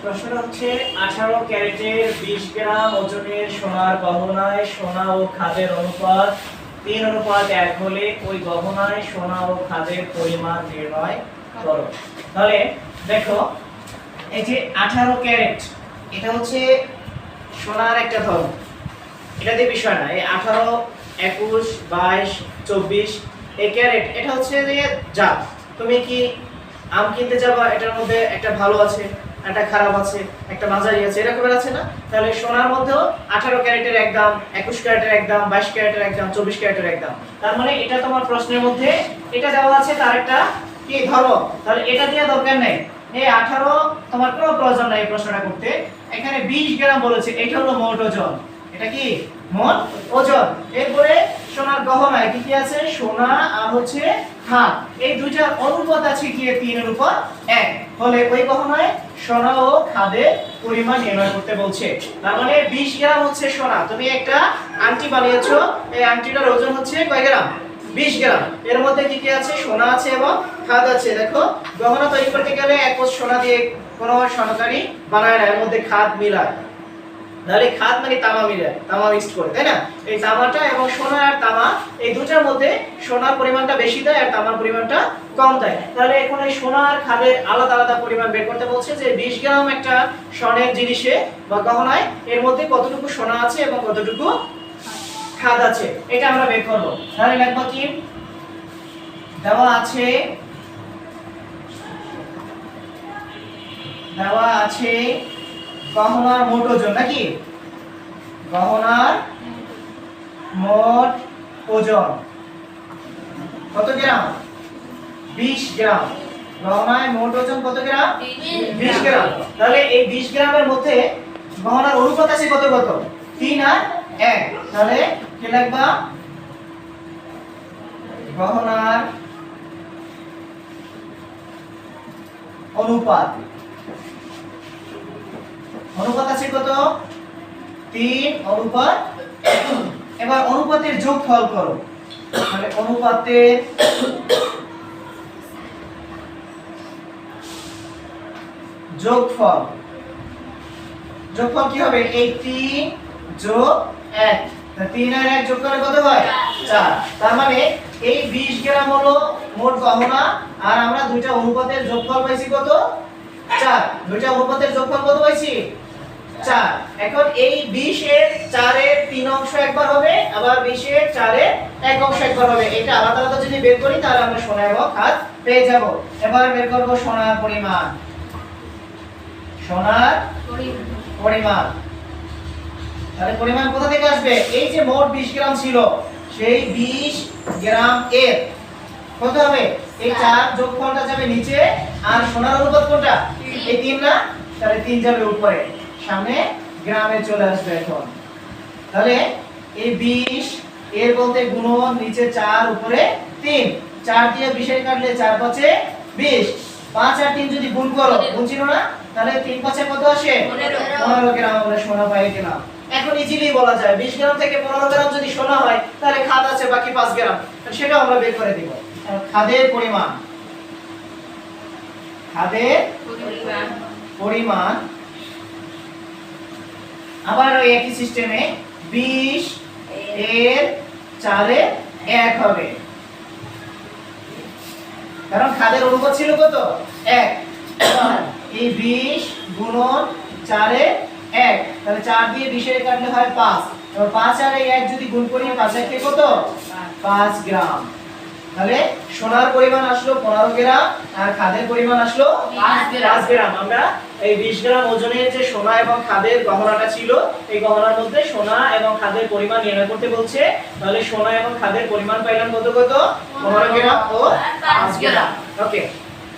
প্রশ্নটা হচ্ছে 18 ক্যারেটের 20 গ্রাম ওজনের সোনার গহনায় সোনা ও খাদের অনুপাত 3:1 হলে ওই গহনায় সোনা ও খাদের পরিমাণ নির্ণয় করো। তাহলে দেখো এই যে 18 ক্যারেট এটা হচ্ছে সোনার একটা ধরন, এটা দিয়ে বিষয় না। এই 18, 21, 22, 24 এই ক্যারেট এটা হচ্ছে যে জাত। তুমি কি আম কিনতে যাবা, এটার মধ্যে একটা ভালো আছে, একটা খারাপ আছে, একটা মাঝারি আছে, এরকমের আছে না? তাহলে সোনার মধ্যেও 18 ক্যারেটের এক দাম, 21 ক্যারেটের এক দাম, 22 ক্যারেটের এক দাম, 24 ক্যারেটের এক দাম। তার মানে এটা তোমার প্রশ্নের মধ্যে এটা দেওয়া আছে, তার একটা কি ধরো, তাহলে এটা দিয়ে দরকার নেই। এই 18 তোমার কোনো প্রয়োজন নাই এই প্রশ্নটা করতে। এখানে 20 গ্রাম বলেছে, এটা হলো মোট ওজন। এটা কি মোট ওজন। এরপরে সোনার গহনায় কি কি আছে? সোনা আর হচ্ছে খাদ, এই দুইটার অনুপাত আছে কি 3:1 হলে ওই গহনায় সোনা ও খাদের পরিমাণ নির্ণয় করতে বলছে। তার মানে 20 গ্রাম হচ্ছে সোনা। তুমি একটা আংটি বানিয়েছো, এই আংটিটার ওজন হচ্ছে কয় গ্রাম? 20 গ্রাম। এর মধ্যে কি কি আছে? সোনা আছে এবং খাদ আছে। দেখো গহনা তৈরি করতে গেলে এক কোষ সোনা দিয়ে কোনো স্বর্ণকারী বানায় না, এর মধ্যে খাদ মিলায়। তাহলে খাদ মানে তামা মিলায়, তামা মিক্সড করে, তাই না? এই তামাটা এবং সোনা আর তামা এই দুটার মধ্যে সোনার পরিমাণটা বেশি দেয় আর তামার পরিমাণটা কম দেয়। তাহলে এখন এই সোনা আর খাদের আলাদা আলাদা পরিমাণ বের করতে বলছে যে 20 গ্রাম একটা স্বর্ণের জিনিসে বা গহনায় এর মধ্যে কতটুকু সোনা আছে এবং কতটুকু খাদ আছে, এটা আমরা বের করব। তাহলে লিখব কি? দেওয়া আছে গহনার মোট ওজন, নাকি? গহনার মোট ওজন কত গ্রাম? 20 গ্রাম। গহনার মোট ওজন কত গ্রাম? 20 গ্রাম। তাহলে এই 20 গ্রামের মধ্যে গহনার অনুপাত আছে কত কত? 3 আর 1। তাহলে কি লিখবা? গহনার অনুপাত আছে কত? 3:1। এবার অনুপাতের যোগফল করো। তাহলে অনুপাতের যোগফল কি হবে? এই 3 যোগ 1। 3 আর 1 যোগ করলে কত হয়? 4। তার মানে এই 20 গ্রাম হলো মোট গহনা আর আমরা দুইটা অনুপাতের যোগফল পাইছি কত? 4। দুইটা অনুপাতের যোগফল কত পাইছি? 4। এখন এই 20 এর 4 এর 3 অংশ একবার হবে, আবার 20 এর 4 এর 1 অংশ একবার হবে। এটা আলাদা আলাদা যদি বের করি তাহলে আমরা সোনা এবং খাদ পেয়ে যাব। এবার বের করব সোনার পরিমাণ। সোনার পরিমাণ তাহলে পরিমাণ কোথা থেকে আসবে? এই যে মোট 20 গ্রাম ছিল, সেই 20 গ্রাম এর কত হবে? এই 4 যোগফলটা যাবে নিচে আর সোনার অনুপাত কোনটা? এই 3 না? তাহলে 3 যাবে উপরে, সামনে গ্রামে চলে আসবে এখন। তাহলে এই 20 এর বলতে গুণন, নিচে 4 উপরে 3। 4 দিয়ে 20 এর কাটলে 4 5 এ 20। 5 আর 3 যদি গুণ করো, গুণ ছিল না? তাহলে 3 5 এ কত আসে? 15 গ্রাম আমরা সোনা পাই গেলাম। এখন ইজিলি বলা যায় 20 গ্রাম থেকে 15 গ্রাম যদি সোনা হয় তাহলে খাদ আছে বাকি 5 গ্রাম, সেটা আমরা বের করে দিব। খাদের পরিমাণ আবার ওই একই সিস্টেমে 20 এর 4 এ 1 হবে, কারণ খাদের অনুপাত ছিল কত? 1। এই 20 গুণন 4 এ 1, তাহলে 4 দিয়ে 20 এর কাটলে হয় 5। এবার 5 আর 1 যদি গুণ করি 5 এর কে কত? 5 গ্রাম। তাহলে সোনার পরিমাণ আসলো 15 গ্রাম আর খাদের পরিমাণ আসলো 5 গ্রাম। আমরা এই 20 গ্রাম ওজনের যে সোনা এবং খাদের গহনাটা ছিল, এই গহনার মধ্যে সোনা এবং খাদের পরিমাণ নির্ণয় করতে বলছে। তাহলে সোনা এবং খাদের পরিমাণ পাইলাম কত কত? 15 গ্রাম ও 5 গ্রাম। ওকে।